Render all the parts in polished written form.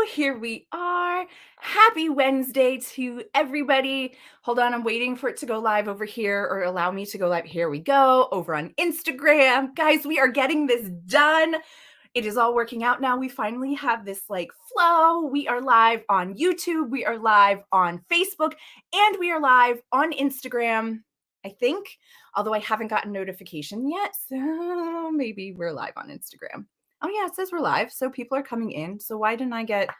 here we are. Happy Wednesday to everybody. Hold on, I'm waiting for it to go live over here or allow me to go live. Here we go, over on Instagram. Guys, we are getting this done. It is all working out now. We finally have this flow. We are live on YouTube, we are live on Facebook, and we are live on Instagram, I think, although I haven't gotten notification yet. So maybe we're live on Instagram. Oh yeah, it says we're live, so people are coming in. So why didn't I get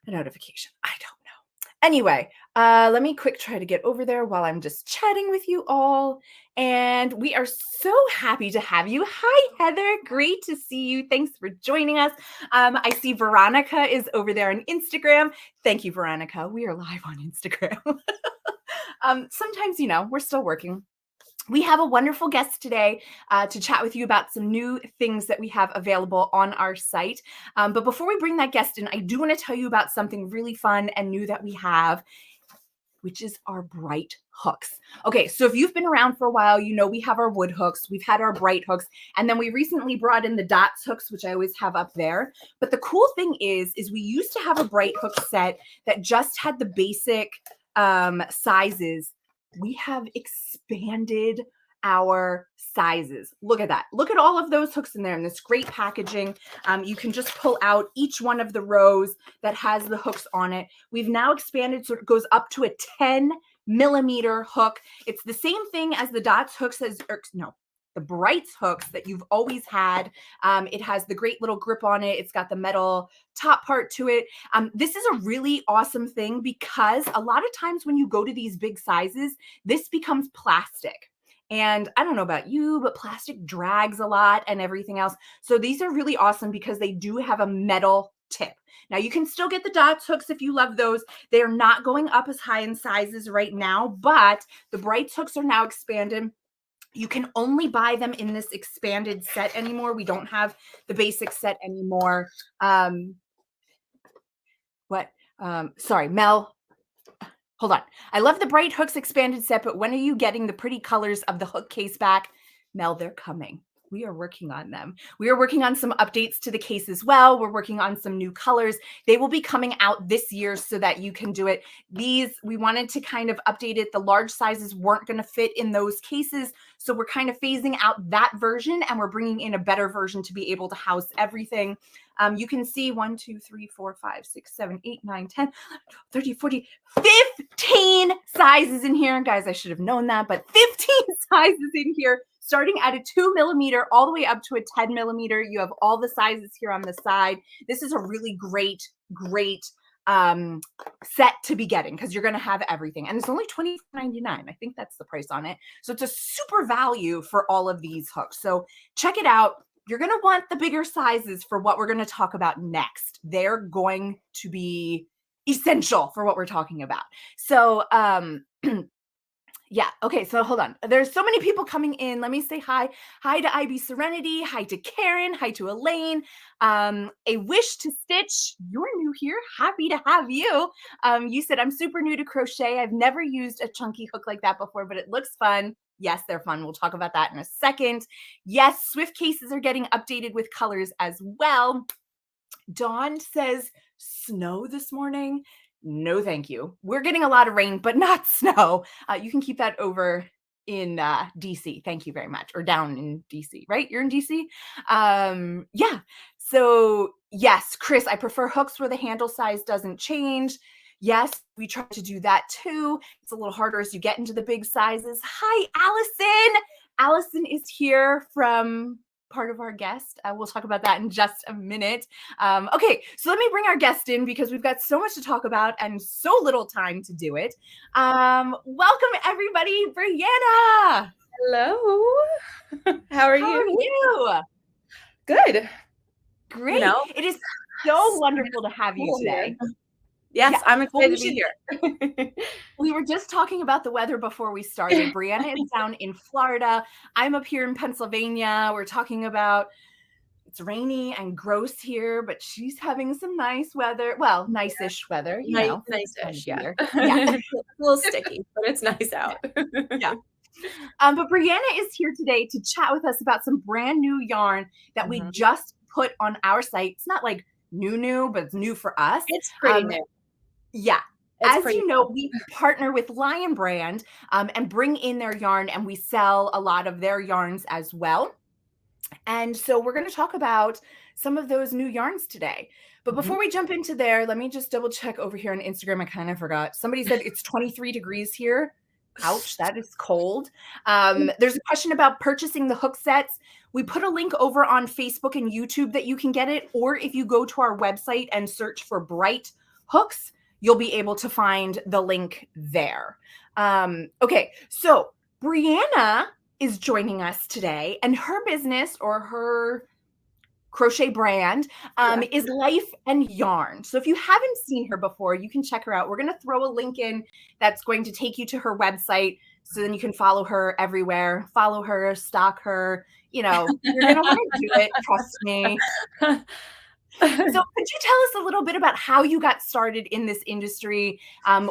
a notification? I don't know. Anyway, let me try to get over there while I'm just chatting with you all. And we are so happy to have you. Hi, Heather. Great to see you. Thanks for joining us. I see Veronica is over there on Instagram. Thank you, Veronica. We are live on Instagram. Sometimes, we're still working. We have a wonderful guest today to chat with you about some new things that we have available on our site. But before we bring that guest in, I do want to tell you about something really fun and new that we have, which is our bright hooks. Okay, so if you've been around for a while, we have our wood hooks, we've had our bright hooks, and then we recently brought in the dots hooks, which I always have up there. But the cool thing is we used to have a bright hook set that just had the basic sizes. We have expanded our sizes. Look at that. Look at all of those hooks in there in this great packaging. You can just pull out each one of the rows that has the hooks on it. We've now expanded so it goes up to a 10mm hook. It's the same thing as the dots hooks the brights hooks that you've always had. It has the great little grip on it. It's got the metal top part to it. This is a really awesome thing because a lot of times when you go to these big sizes, this becomes plastic. And I don't know about you, but plastic drags a lot and everything else. So these are really awesome because they do have a metal tip. Now you can still get the dots hooks if you love those. They are not going up as high in sizes right now, but the brights hooks are now expanded. You can only buy them in this expanded set anymore. We don't have the basic set anymore. Sorry, Mel. Hold on. I love the bright hooks expanded set, but when are you getting the pretty colors of the hook case back? Mel, they're coming. We are working on them. We are working on some updates to the case as well. We're working on some new colors. They will be coming out this year so that you can do it. We wanted to kind of update it. The large sizes weren't going to fit in those cases. So we're kind of phasing out that version and we're bringing in a better version to be able to house everything. You can see 1, 2, 3, 4, 5, 6, 7, 8, 9, 10, 30, 40, 15 sizes in here. Guys, I should have known that, but 15 sizes in here, starting at a 2mm all the way up to a 10mm. You have all the sizes here on the side. This is a really great set to be getting because you're going to have everything. And it's only $24.99. I think that's the price on it. So it's a super value for all of these hooks. So check it out. You're going to want the bigger sizes for what we're going to talk about next. They're going to be essential for what we're talking about. So, yeah. Okay. So hold on. There's so many people coming in. Let me say hi. Hi to IB Serenity. Hi to Karen. Hi to Elaine. A Wish to Stitch. You're new here. Happy to have you. You said, I'm super new to crochet. I've never used a chunky hook like that before, but it looks fun. Yes, they're fun. We'll talk about that in a second. Yes, Swift cases are getting updated with colors as well. Dawn says, snow this morning. No, thank you. We're getting a lot of rain, but not snow. You can keep that over in DC. Thank you very much. Or down in DC, right? You're in DC? Yeah. So yes, Chris, I prefer hooks where the handle size doesn't change. Yes, we try to do that too. It's a little harder as you get into the big sizes. Hi, Allison. Allison is here from part of our guest. We'll talk about that in just a minute. Okay, so let me bring our guest in because we've got so much to talk about and so little time to do it. Welcome, everybody. Brianna. Hello. How are you? Good. Great. It is so wonderful to have you today. Yes, yeah. I'm excited to be here. We were just talking about the weather before we started. Brianna is down in Florida. I'm up here in Pennsylvania. We're talking about it's rainy and gross here, but she's having some nice weather. Well, nice-ish weather, Nice-ish, yeah. Yeah. A little sticky, but it's nice out. Yeah. But Brianna is here today to chat with us about some brand new yarn that we just put on our site. It's not like new, but it's new for us. It's pretty new. Yeah. It's As pretty you new. know, we partner with Lion Brand and bring in their yarn, and we sell a lot of their yarns as well. And so we're going to talk about some of those new yarns today. But Mhm. before we jump into there, let me just double check over here on Instagram. I kind of forgot. Somebody said it's 23 degrees here. Ouch, that is cold. There's a question about purchasing the hook sets. We put a link over on Facebook and YouTube that you can get it. Or if you go to our website and search for Bright Hooks, you'll be able to find the link there. Okay, so Brianna is joining us today, and her business or her crochet brand Yeah. is Life and Yarn. So if you haven't seen her before, you can check her out. We're going to throw a link in that's going to take you to her website, so then you can follow her everywhere. Follow her, stalk her. You're going to want to do it. Trust me. So could you tell us a little bit about how you got started in this industry?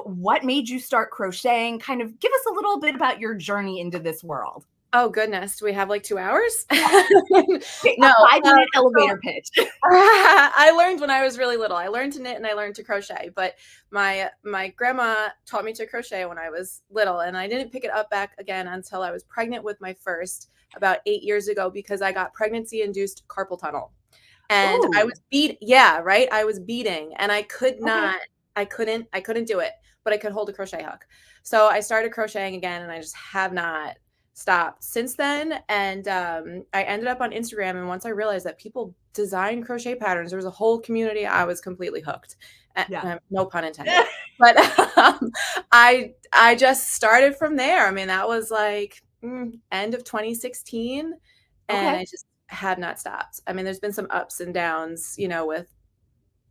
What made you start crocheting? Kind of give us a little bit about your journey into this world. Oh goodness, do we have like 2 hours? Okay, No, a 5-minute elevator pitch. I learned when I was really little. I learned to knit and I learned to crochet, but my grandma taught me to crochet when I was little, and I didn't pick it up back again until I was pregnant with my first about 8 years ago, because I got pregnancy-induced carpal tunnel. And I Ooh, was yeah, right? I was beading, and I could okay. not, I couldn't do it, but I could hold a crochet hook. So I started crocheting again, and I just have not stopped since then. And I ended up on Instagram, and once I realized that people design crochet patterns, there was a whole community. I was completely hooked. Yeah. No pun intended. But I just started from there. I mean, that was like end of 2016, and Okay. I just have not stopped. I mean, there's been some ups and downs, with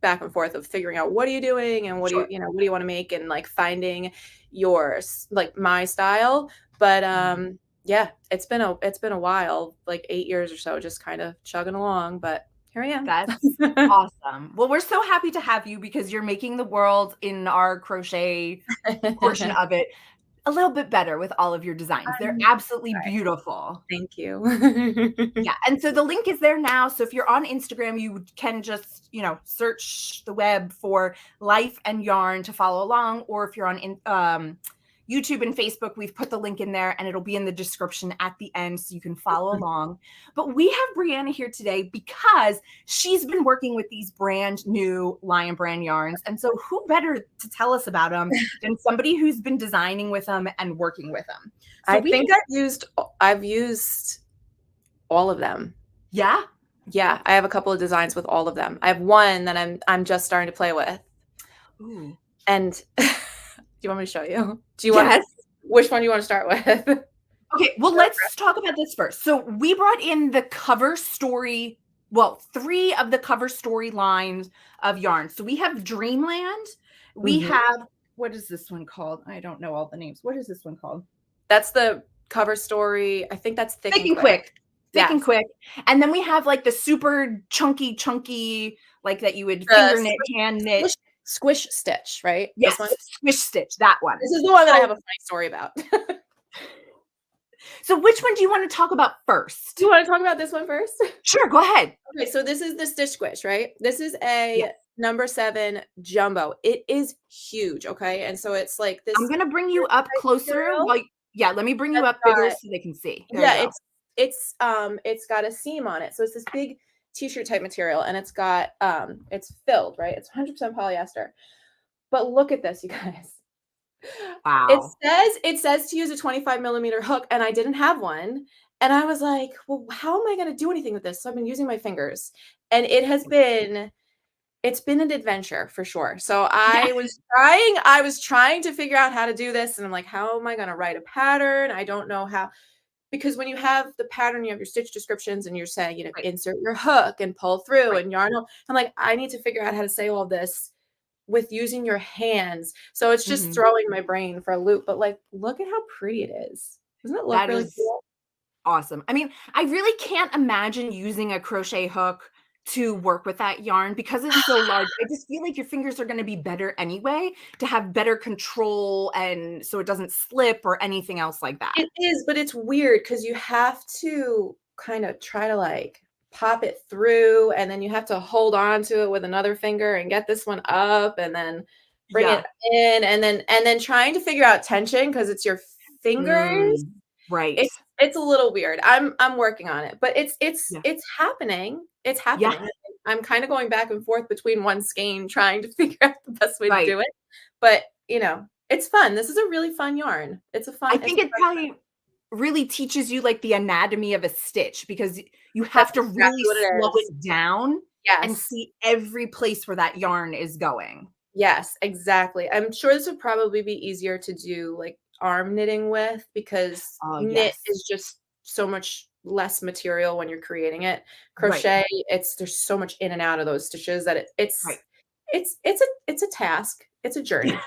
back and forth of figuring out what are you doing and what do Sure. what do you want to make, and like finding yours, like my style. But Mhm. yeah, it's been a while, like 8 years or so, just kind of chugging along, but here I am. That's awesome. Well, we're so happy to have you because you're making the world in our crochet portion of it a little bit better with all of your designs. They're I'm absolutely sorry. beautiful. Thank you. Yeah, and so the link is there now. So if you're on Instagram, you can just, search the web for Life and Yarn to follow along. Or if you're on YouTube and Facebook, we've put the link in there, and it'll be in the description at the end so you can follow along. But we have Brianna here today because she's been working with these brand new Lion Brand yarns. And so who better to tell us about them than somebody who's been designing with them and working with them? So I we think I've used all of them. yeah. Yeah, I have a couple of designs with all of them. I have one that I'm just starting to play with. Ooh. And do you want me to show you? Yes. Which one do you want to start with? Okay, well, let's talk about this first. So we brought in the cover story, well, 3 of the cover story lines of yarn. So we have Dreamland. We Mhm. have, what is this one called? I don't know all the names. What is this one called? That's the cover story. I think that's Thick Thick and and Quick. Quick. Thick and Yes. Quick. And then we have like the super chunky, like that you would The finger knit, hand knit. Squish Stitch, right? This Yes, one? Squish Stitch, that one. This is the one that I So, have a funny story about. so which one do you want to talk about Do first? you wanna talk about this one first? Sure, go ahead. Okay, so this is the Stitch Squish, right? This is Yes. a number 7 jumbo. It is huge, okay? And so it's like I'm this gonna bring you up type closer material yeah, let me bring you that's up bigger got so they can see. There you yeah, go. it's got a seam on it. So it's this big t-shirt type material, and it's filled, right? It's 100% polyester. But look at this, you guys. Wow. It says to use a 25 millimeter hook, and I didn't have one. And I was like, well, how am I going to do anything with this? So I've been using my fingers, and it's been an adventure for sure. So Yeah. I was trying to figure out how to do this. And I'm like, how am I going to write a pattern? I don't know how, because when you have the pattern, you have your stitch descriptions, and you're saying, Right. insert your hook and pull through Right. and yarn. I'm like, I need to figure out how to say all this with using your hands. So it's just Mhm. throwing my brain for a loop. But like, look at how pretty it is. Doesn't it look That really is cool? awesome. I mean, I really can't imagine using a crochet hook to work with that yarn because it's so large. I just feel like your fingers are gonna be better anyway to have better control and so it doesn't slip or anything else like that. It is, but it's weird because you have to kind of try to like pop it through, and then you have to hold on to it with another finger and get this one up and then bring it Yeah. in, and then trying to figure out tension because it's your fingers. Right. It's a little weird. I'm working on it, but Yeah. it's happening. It's Yeah. happening. I'm kind of going back and forth between one skein trying to figure out the best way to Right. do it. But, it's fun. This is a really fun yarn. I It's think a it fun probably really teaches you like the anatomy of a stitch because you That's have to exactly really what it slow is. it down and Yes. see every place where that yarn is going. Yes, exactly. I'm sure this would probably be easier to do, like, arm knitting with because Oh, knit yes. is just so much less material when you're creating it. Right. Crochet, there's so much in and out of those stitches that Right. it's a task. It's a journey.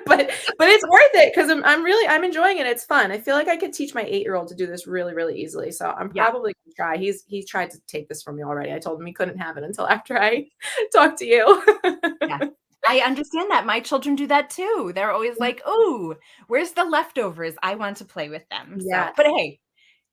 But it's worth it because I'm enjoying it. It's fun. I feel like I could teach my 8-year-old to do this really, really easily. So I'm Yeah. probably gonna try. He's tried to take this from me already. I told him he couldn't have it until after I talked to you. Yeah. I understand that. My children do that too. They're always like, "Ooh, where's the leftovers? I want to play with them." So, Yes. but hey,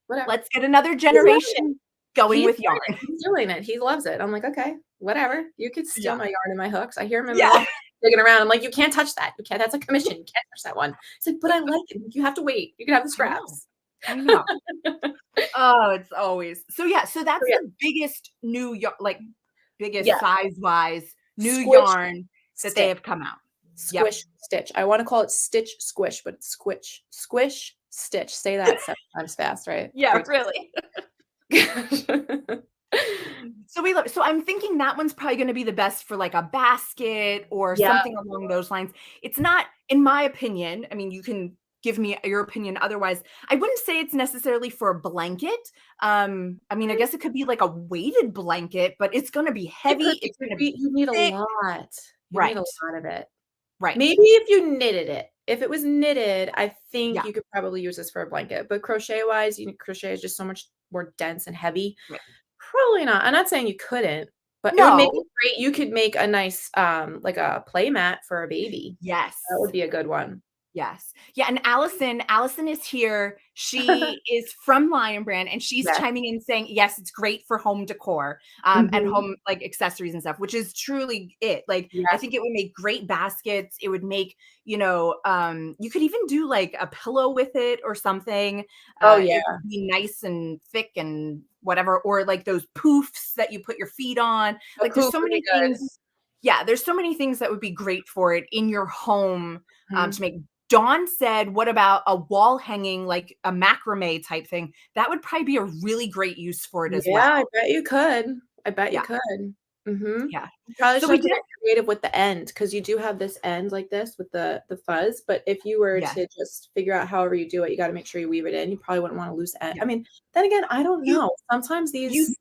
Whatever. let's get another He's loving it. generation going He's with yarn. learning. He's doing it. He loves it. I'm like, "Okay, whatever. You could steal Yeah. my yarn and my hooks." I hear him in the Yeah. office digging around. I'm like, "You can't touch that. You can't. That's a commission. You can't touch that one." He's like, "But I like it." You have to wait. You can have the I know. scraps. I know. Oh, it's always so yeah, so So, that's yeah. the biggest new like biggest Yeah. size-wise new Squish, yarn that they stitch. have come out. Yep. Squish, stitch. I wanna call it stitch, squish, but it's squish. Squish, stitch. Say that 7 times fast, right? Yeah, 3 really. times. So I'm thinking that one's probably gonna be the best for, like, a basket or Yeah. something along those lines. It's not in my opinion, I mean, you can give me your opinion otherwise. I wouldn't say it's necessarily for a blanket. I mean, I guess it could be like a weighted blanket, but it's gonna be It could heavy, be it's gonna be you need a thick. lot. You need a Right. lot of it. Right. Maybe if you knitted it. If it was knitted, I think Yeah. you could probably use this for a blanket, but crochet-wise, crochet is just so much more dense and heavy. Right. Probably not. I'm not saying you couldn't, but it would make No. it great. You could make a nice, like a play mat for a baby. That Yes. would be a good one. Yes. Yeah, and Allison is here. She is from Lion Brand, and she's Yes. chiming in saying, "Yes, it's great for home decor, and Mhm. home, like, accessories and stuff," which is truly it. Like, I Yes. think it would make great baskets. It would make, you could even do, like, a pillow with it or something. Oh, yeah. It would be nice and thick and whatever, or, like, those poofs that you put your feet on. A Like, there's poof so would be many good. things. Yeah, there's so many things that would be great for it in your home, Mhm. to make. Dawn said, "What about a wall hanging, like a macrame type thing?" That would probably be a really great use for it as Yeah, I well. bet you could. I bet you Yeah, could. Mhm. yeah. You probably So should we have to did. get creative with the end because you do have this end like this with the fuzz, but if you were Yeah, to just figure out however you do it, you gotta make sure you weave it in. You probably wouldn't want a loose end. yeah. I mean, then again, I don't You know. Sometimes you these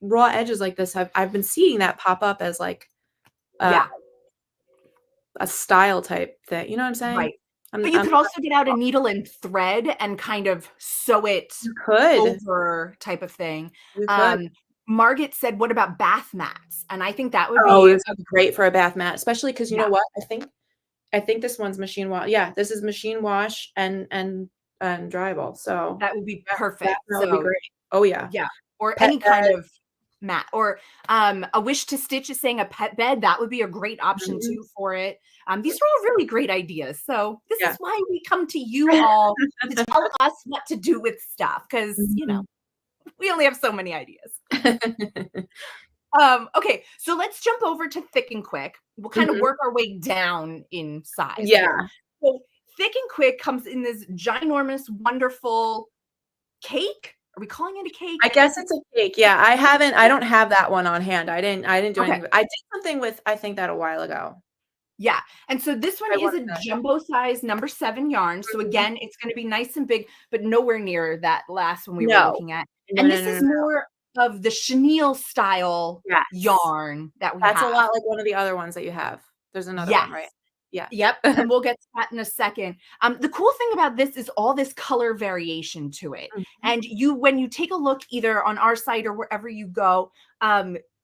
raw edges like this, I've been seeing that pop up as like, uh, yeah, a style type thing. You know what I'm saying? right. But you I'm could also get out a needle and thread and kind of sew it You could. over type of thing. You could. Um, Margaret said, "What about bath mats?" And I think that would Oh, be this a would be great for a bath mat, especially because you know yeah, what? I think this one's machine wash. Yeah, this is machine wash and dryable, so that would be that perfect. would be So great. Oh, yeah. yeah, or Pet any kind bed. of mat or, a wish to stitch is saying a pet bed, that would be a great option Mhm. too for it. These are all really great ideas. So this is Yeah. why we come to you all to tell us what to do with stuff because, Mhm. we only have so many ideas. Okay, so let's jump over to Thick and Quick. We'll kind of Mhm. work our way down in size here. Yeah. So Thick and Quick comes in this ginormous, wonderful cake. Are we calling it a cake? I I guess guess it's it's a cake. Yeah, I don't have that one on hand. I didn't do okay. anything I did something with I think that a while ago. Yeah, and so this one I is wanted a to jumbo size number 7 yarn, so Mhm. again, it's gonna be nice and big, but nowhere near that last one we were No. looking at, No, and no, this no, is no, no. more of the chenille style Yes. yarn that we That's a have. lot like one of the other ones that you have. There's another Yes. one, right? Yeah. Yep, and we'll get to that in a second. The cool thing about this is all this color variation to it, Mhm. and when you take a look either on our site or wherever you go,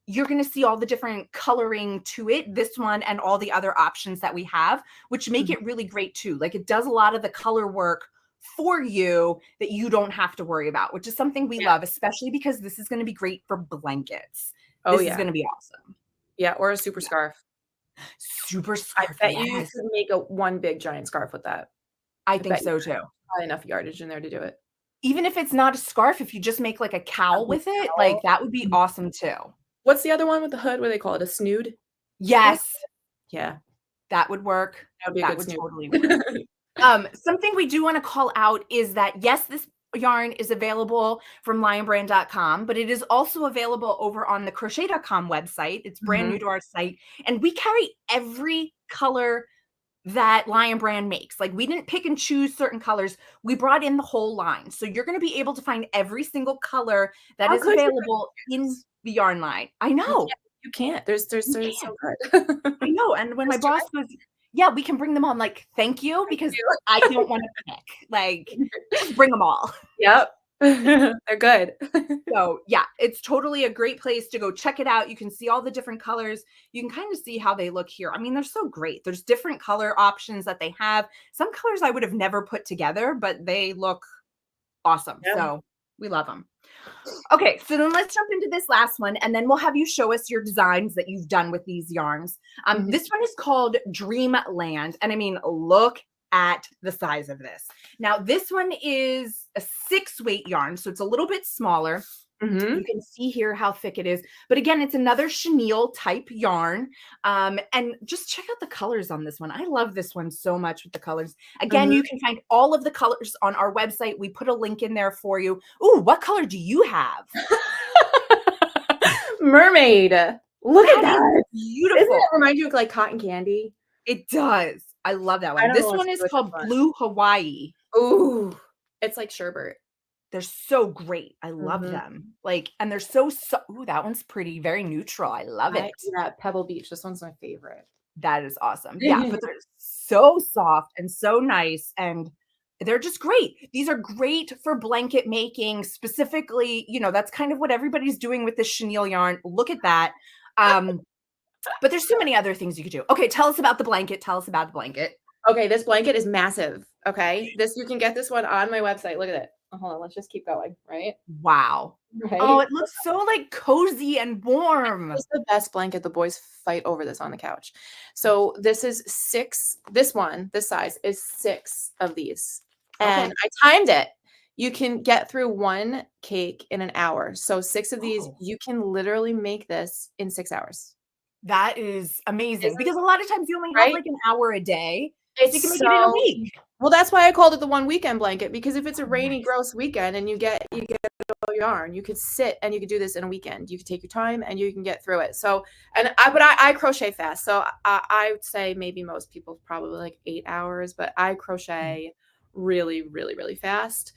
you're gonna see all the different coloring to it, this one and all the other options that we have, which make Mhm. it really great too. Like, it does a lot of the color work for you that you don't have to worry about, which is something we love, especially because this is going to be great for blankets. Oh This is yeah. going to be awesome. Yeah, or a super scarf. Super I scarf, bet you yes. could make a one big giant scarf with that. I I think bet you so could. too. Probably enough yardage in there to do it. Even if it's not a scarf, if you just make like a cowl with it, Towel. like that would be Mhm. awesome too. What's the other one with the hood? What do they call it? A snood? Yes, Yeah, that would work. that would be a That good would snood. totally work. Something we do want to call out is that yes, this yarn is available from lionbrand.com, but it is also available over on the crochet.com website. It's brand Mhm. new to our site, and we carry every color that Lion Brand makes. Like we didn't pick and choose certain colors. We brought in the whole line. So you're going to be able to find every single color that How is could you available in refuse? the yarn line. I know. You can't. They're You so can't. good. I know. And when my Nice try. boss goes, yeah, we can bring them on. Like, thank you, Thank because I you. don't want to pick. Like, just bring them all. Yep. They're good. So yeah, it's totally a great place to go check it out. You can see all the different colors. You can kind of see how they look here. I mean, they're so great. There's different color options that they have. Some colors I would have never put together, but they look awesome. Yeah. So we love them. Okay, so then let's jump into this last one, and then we'll have you show us your designs that you've done with these yarns. Mhm. This one is called Dreamland, and I mean, look at the size of this. Now, this one is a 6-weight yarn, so it's a little bit smaller. Mhm. You can see here how thick it is. But again, it's another chenille type yarn. And just check out the colors on this one. I love this one so much with the colors. Again, Mhm. you can find all of the colors on our website. We put a link in there for you. Ooh, what color do you have? Mermaid. Look at That is that. Doesn't beautiful. it remind you of like cotton candy? It does. I love that I one. don't know This what one to is do with this called one. Blue Hawaii. Ooh, it's like sherbet. They're so great. I love Mhm. them. Like, and they're so, ooh, that one's pretty, very neutral. I love it. Yeah, Pebble Beach. This one's my favorite. That is awesome. Yeah, but they're so soft and so nice, and they're just great. These are great for blanket making, specifically, that's kind of what everybody's doing with this chenille yarn. Look at that. But there's so many other things you could do. Okay, tell us about the blanket. Tell us about the blanket. Okay, this blanket is massive. Okay, you can get this one on my website. Look at it. Oh, hold on, let's just keep going. Right, Wow. Oh, right. it looks so like cozy and warm. This is the best blanket. The boys fight over this on the couch. So this is 6. This one, this size is 6 of these, and Okay. I timed it. You can get through 1 cake in an hour. So 6 of these, Oh, you can literally make this in 6 hours. that is This amazing because is a lot of times you only have right. like an hour a day, so you It's can make it in a so week. well. That's why I called it the one weekend blanket, because if it's a Oh, rainy, nice. gross weekend and you get yarn, you could sit and you could do this in a weekend. You could take your time and you can get through it. So, but I crochet fast. So I would say maybe most people probably like 8 hours, but I crochet really, really, really fast.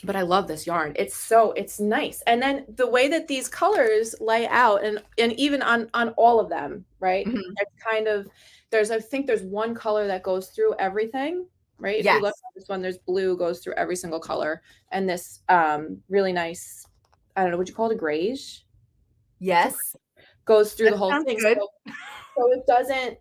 But I love this yarn. It's nice. And then the way that these colors lay out, and even on all of them, right? Mhm. It's kind of I think there's one color that goes through everything, right? If you look Yes. at this one, there's blue goes through every single color, and this really nice, I don't know, would you call it a grayish? It's a Yes. goes through That the whole sounds thing. good. So it doesn't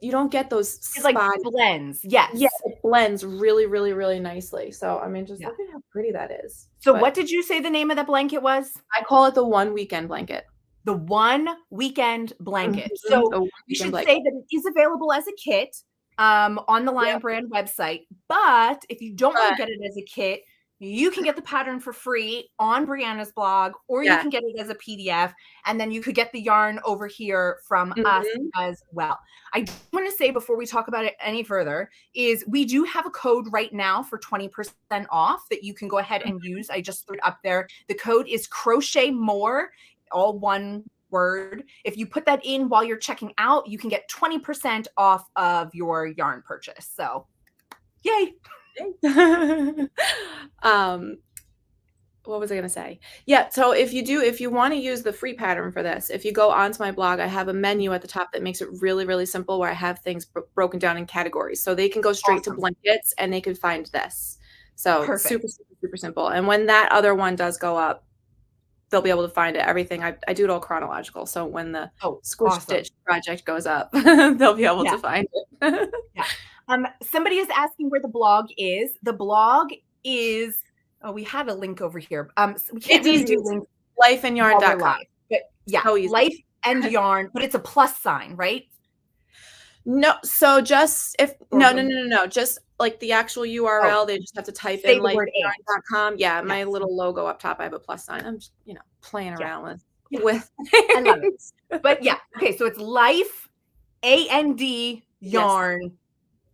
you don't get those It, like, spot. blends. Yeah, Yes. it blends really, really, really nicely. So, I mean, just Yeah. look at how pretty that is. So But what did you say the name of that blanket was? I call it the one weekend blanket. The One Weekend Mhm, Blanket. So the one we weekend should blanket. say that it is available as a kit, on the Lion Yep, Brand website, but if you don't wanna but get it as a kit, you can get the pattern for free on Brianna's blog, or you yeah. can get it as a PDF, and then you could get the yarn over here from us Mhm. as well. I do wanna say before we talk about it any further is we do have a code right now for 20% off that you can go ahead and use. I just threw it up there. The code is crochet more, all one word. If you put that in while you're checking out, you can get 20% off of your yarn purchase. So, yay. Um, what was I gonna say? Yeah, so if you wanna use the free pattern for this, if you go onto my blog, I have a menu at the top that makes it really, really simple, where I have things broken down in categories. So they can go straight to Awesome. blankets and they can find this. So Perfect. super, super, super simple. And when that other one does go up, they'll be able to find it, everything. I do it all chronological. So when the Oh, Squish awesome. Stitch project goes up, they'll be able Yeah. to find it. Yeah. Somebody is asking where the blog is. The blog is, oh, we had a link over here. So we can't It's really easy. do links while we're lifeandyarn.com. live. But yeah, So easy. life and yarn, but it's a plus sign, right? No, so just if Or no. Just like the actual URL, they just have to type say in the word and. lifeandyarn.com. Yeah, my Yes. little logo up top, I have a plus sign. I'm just, playing Yeah. around Yeah. with I love it. But yeah, okay, so it's life, A-N-D, yarn.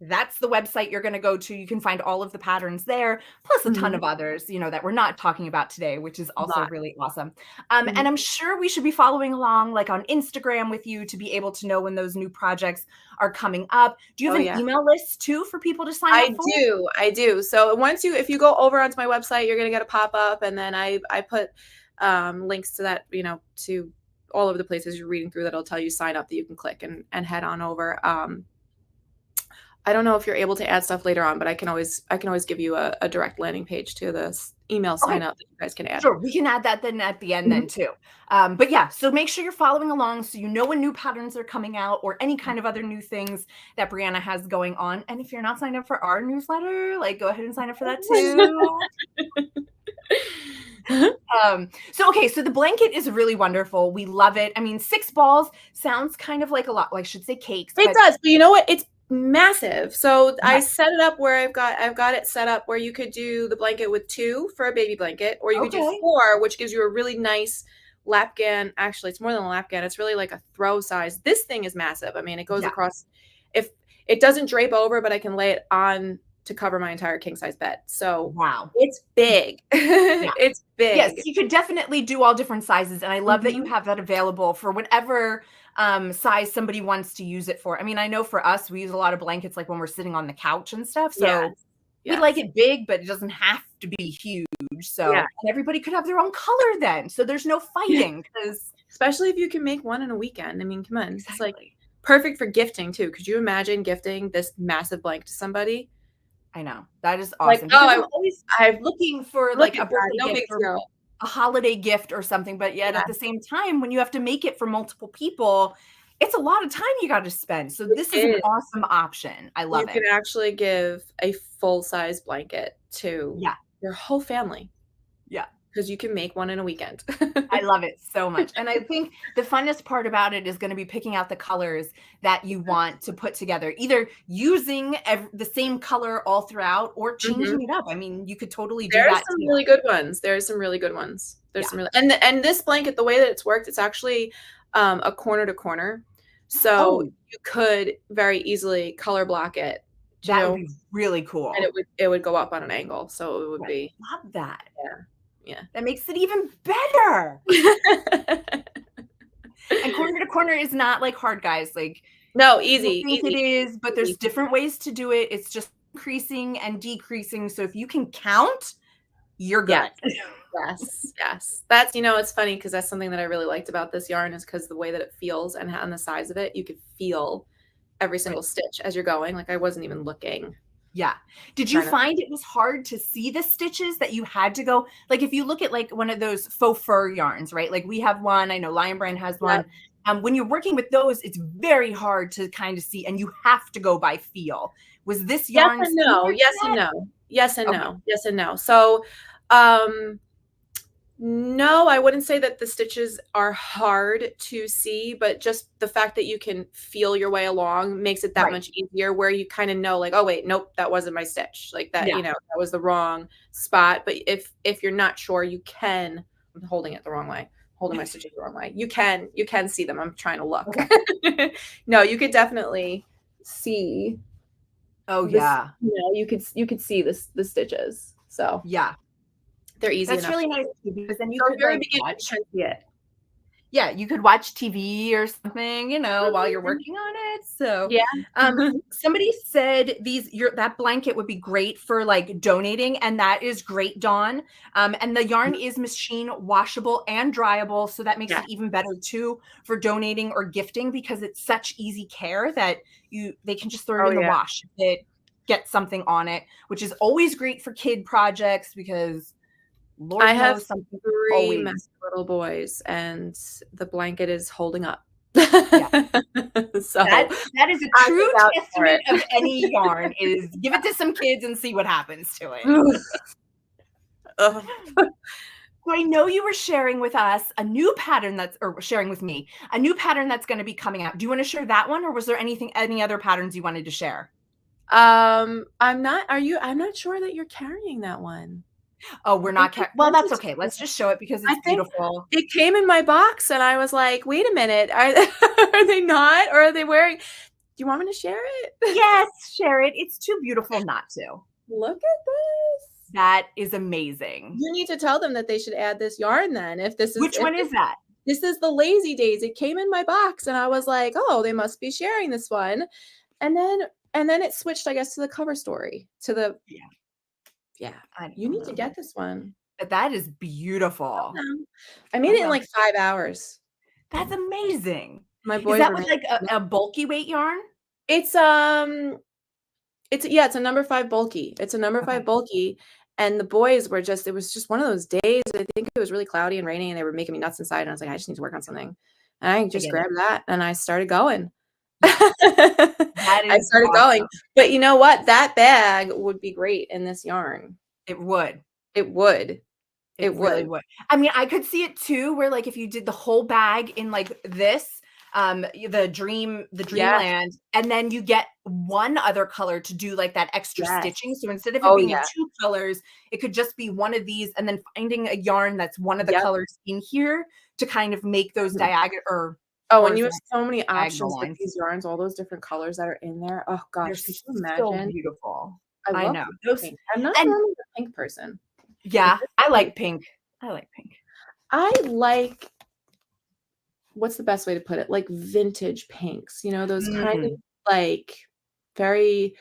That's the website you're going to go to. You can find all of the patterns there, plus a ton of others, that we're not talking about today, which is also really awesome. And I'm sure we should be following along like on Instagram with you to be able to know when those new projects are coming up. Do you have an email list too for people to sign up for? I do. So if you go over onto my website, you're going to get a pop-up, and then I put links to that, to all of the places you're reading through that'll tell you sign up that you can click and head on over. I don't know if you're able to add stuff later on, but I can always give you a direct landing page to this email sign up that you guys can add. Sure, we can add that then at the end then too. But yeah, so make sure you're following along so you know when new patterns are coming out or any kind of other new things that Brianna has going on. And if you're not signed up for our newsletter, like go ahead and sign up for that too. So the blanket is really wonderful. We love it. I mean, 6 balls sounds kind of like a lot. Well, I should say cakes. It does, but you know what? It's massive. So I set it up where I've got it set up where you could do the blanket with 2 for a baby blanket, or you could do 4, which gives you a really nice lapgan. Actually, it's more than a lapgan. It's really like a throw size. This thing is massive. I mean, it goes across. If it doesn't drape over, but I can lay it on to cover my entire king size bed. So wow, it's big. It's big. Yes, you could definitely do all different sizes, and I love that you have that available for whatever size somebody wants to use it for. I mean, I know for us, we use a lot of blankets like when we're sitting on the couch and stuff. So we like it big, but it doesn't have to be huge. So and everybody could have their own color then. So there's no fighting, because especially if you can make one in a weekend. I mean, come on, it's like perfect for gifting too. Could you imagine gifting this massive blanket to somebody? I know, that is awesome. Like, I'm looking for like a birthday gift or a holiday gift or something, but yet at the same time, when you have to make it for multiple people, it's a lot of time you got to spend. So this is an awesome option. I love it. You can actually give a full-size blanket to your whole family. Yeah. Because you can make one in a weekend. I love it so much. And I think the funnest part about it is going to be picking out the colors that you want to put together, either using the same color all throughout or changing it up. I mean, you could totally do that. There's some really good ones. There's some really good ones. There's some really, and this blanket, the way that it's worked, it's actually a corner to corner. So you could very easily color block it. That would be really cool. And it would go up on an angle. So it would be. Love that. Yeah. That makes it even better. And corner to corner is not like hard, guys. Like, no, easy. It is, but there's different ways to do it. It's just increasing and decreasing. So if you can count, you're good. Yes. That's, it's funny because that's something that I really liked about this yarn is because the way that it feels and on the size of it, you could feel every single stitch as you're going. Like I wasn't even looking. Yeah. Did you find it was hard to see the stitches that you had to go? Like if you look at like one of those faux fur yarns, right? Like we have one, I know Lion Brand has one. When you're working with those, it's very hard to kind of see and you have to go by feel. Was this yarn? Yes and no. Yes and no. So, no, I wouldn't say that the stitches are hard to see, but just the fact that you can feel your way along makes it that much easier where you kind of know like, oh wait, nope, that wasn't my stitch. Like that, that was the wrong spot. But if you're not sure, you can, I'm holding it the wrong way, holding my stitches the wrong way. You can see them. I'm trying to look. Okay. No, you could definitely see. Oh you could see the stitches. So they're easy. That's really nice because then you could watch it. Yeah, you could watch TV or something, while you're working on it. So somebody said that blanket would be great for like donating, and that is great, Dawn. And the yarn is machine washable and dryable, so that makes it even better too for donating or gifting because it's such easy care that they can just throw it in the wash. It gets something on it, which is always great for kid projects because Lord I have something 3 messy little boys, and the blanket is holding up. Yeah. So That is a I true look out for testament it. of any yarn is give it to some kids and see what happens to it. Ugh. So I know you were sharing with us a new pattern or sharing with me, a new pattern that's gonna be coming out. Do you wanna share that one, or was there any other patterns you wanted to share? I'm not sure that you're carrying that one. Oh, I we're think not you well, sent that's it to okay. me. Let's just show it because I it's think beautiful. it came in my box and I was like, "Wait a minute, are are they not? Or are they wearing" Do you want me to share it? Yes, share it. It's too beautiful not to. Look at this. That is amazing. You need to tell them that they should add this yarn then Which one is that? this is the Lazy Days. It came in my box and I was like, "Oh, they must be sharing this one." And then it switched, I guess, to the cover story, to the Yeah, yeah. I You need to know. get this one. But that is beautiful. Um, I made I it in will. like 5 hours. That's amazing. My Is boys that were with, making like, a bulky weight yarn? It's, it's a number 5 bulky. It's a number 5 Okay, bulky, and the boys were just it was just one of those days, I think it was really cloudy and rainy, and they were making me nuts inside, and I was like, "I just need to work on something." And I I just get it. grabbed that, and I started going. Yeah, that I is started going. awesome. But you know what? That bag would be great in this yarn. It would. It would. It It really would. would. I mean, I could see it too, where, like, if you did the whole bag in, like, this, the Yes. Dreamland, and then you get one other color to do, like, that extra Yes. stitching, so instead of it Oh, being in yeah. 2 colors, it could just be one of these, and then finding a yarn that's one of the Yep. colors in here to kind of make those diagonal or Oh, and you have horizontal so many diagonal options with lines. these yarns, all those different colors that are in there. Oh They're gosh, could you so imagine? beautiful. I I love know. the Those pink. I'm not and normally a pink person, but yeah, this I one like pink. I like pink. I like what's the best way to put it? Like vintage pinks, you know, those kind of Mm, like very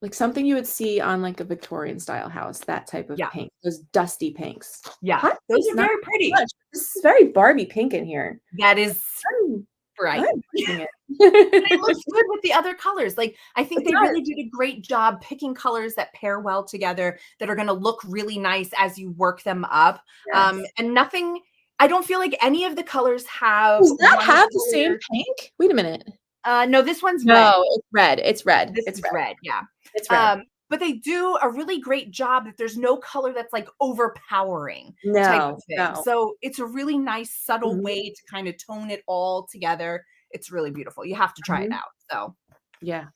like something you would see on like a Victorian style house, that type of yeah, pink, those dusty pinks. yeah. Hot Those pink's are not very so pretty. much. This is very Barbie pink in here. That is I'm bright. I'm liking But it it. looks good with the other colors. Like, I think It they does. really did a great job picking colors that pair well together, that are gonna look really nice as you work them up. Yes. And nothing I don't feel like any of the colors have Does that one have the same color. pink? Wait a minute. No, this one's red. No, it's red. It's red. This It's is red. red, yeah. It's red. But they do a really great job that there's no color that's, like, overpowering type of No, thing. no. So, it's a really nice subtle Mhm, way to kinda tone it all together. It's really beautiful. You have to try it mhm. out. So, Yeah.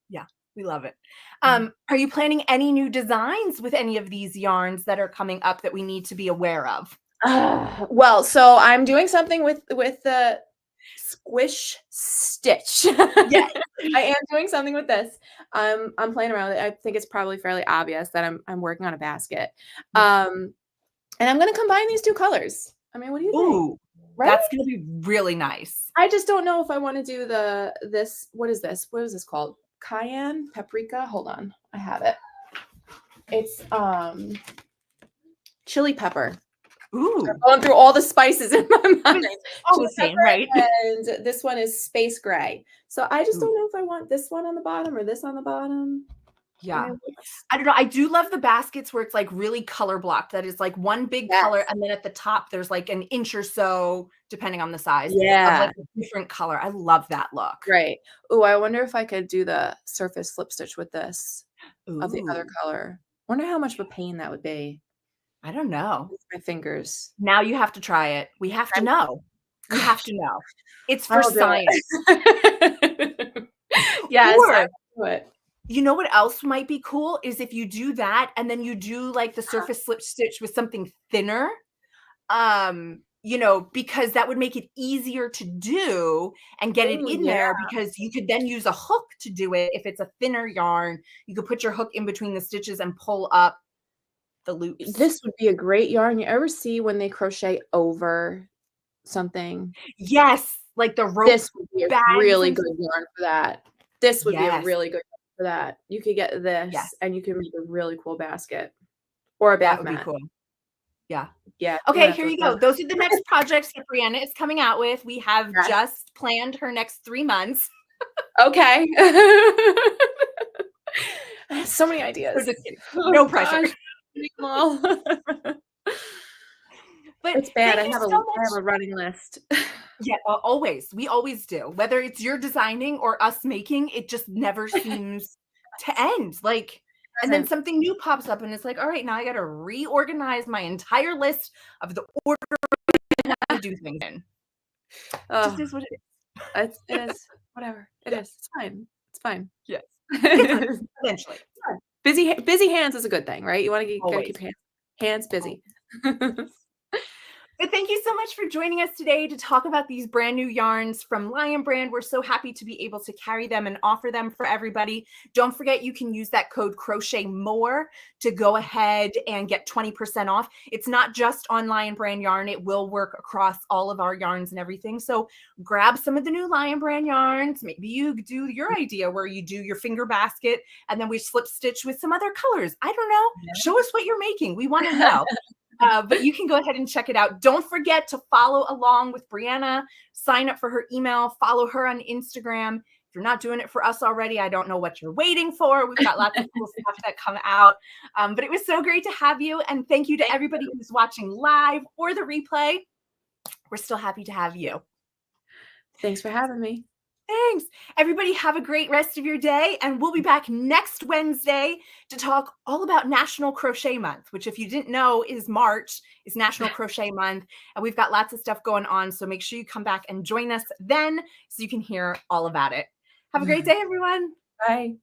yeah, we love it. Mhm. Are you planning any new designs with any of these yarns that are coming up that we need to be aware of? Well, so I'm doing something with the Squish Stitch. Yes. I am doing something with this. I'm playing around with it. I think it's probably fairly obvious that I'm working on a basket. Yeah. And I'm gonna combine these 2 colors. I mean, what do you think? Ooh, Right? that's gonna be really nice. I just don't know if I wanna do this what is this? What is this called? Cayenne? Paprika? Hold on. I have it. It's, chili pepper. I'm Ooh, going through all the spices in my I mind. was all Chili the same, right? pepper, and this one is space gray. So I just Ooh, don't know if I want this one on the bottom or this on the bottom. I yeah. mean, what's I don't know, I do love the baskets where it's, like, really color blocked, that is, like, one big color, yes. and then at the top, there's, like, an inch or so, depending on the size, of, like, Yeah, a different color. I love that look. right. Ooh, I wonder if I could do the surface slip stitch with this of the other Ooh, color. Wonder how much of a pain that would be I don't know. with my fingers. Now you have to try it. We have to I'm know. We have gosh, to know. It's for I'll do science. it. Yes, I Or, will do it. you know what else might be cool is if you do that and then you do, like, the surface slip stitch with something thinner, because that would make it easier to do and get it Ooh, in yeah. there because you could then use a hook to do it if it's a thinner yarn. You could put your hook in between the stitches and pull up the loops. This would be a great yarn. You ever see when they crochet over something? Yes, like the rope This would be a bags really and good yarn for that. This would be a yes, really good yarn for that. You could get yes, this, and you can make a really cool basket or a that bath would be mat. cool. Yeah. Yeah, do Okay, that here for you fun. go. Those are the next projects that Brianna is coming out with. We have Yes. just planned her next 3 months. Okay. So many So ideas. just kidding. Oh No pressure. gosh, getting them all. But It's bad. thank you so I have much. a running list. Yeah, always. We always do. Whether it's you're designing or us making, it just never seems to end. Like, and then Present. something new pops up and it's like, all right, now I got to reorganize my entire list of the order I want to do things in. It just Oh, is what it is. it is. Whatever. It Yes. is. It's fine. It's fine. Yes. Get through It's it eventually. fine. Busy hands is a good thing, right? You want to gotta Always. keep hands Always. busy. Yes. But thank you so much for joining us today to talk about these brand new yarns from Lion Brand. We're so happy to be able to carry them and offer them for everybody. Don't forget, you can use that code Crochet More to go ahead and get 20% off. It's not just on Lion Brand yarn. It will work across all of our yarns and everything. So grab some of the new Lion Brand yarns. Maybe you do your idea where you do your finger basket and then we slip stitch with some other colors. I don't know. Show us what you're making. We want to know. But you can go ahead and check it out. Don't forget to follow along with Brianna, sign up for her email, follow her on Instagram. If you're not doing it for us already, I don't know what you're waiting for. We've got lots of cool stuff that come out. But it was so great to have you. And thank you to everybody who's watching live or the replay. We're still happy to have you. Thanks for having me. Thanks. Everybody have a great rest of your day. And we'll be back next Wednesday to talk all about National Crochet Month, which if you didn't know is March, is National Crochet Month. And we've got lots of stuff going on. So make sure you come back and join us then so you can hear all about it. Have a great day, everyone. Bye.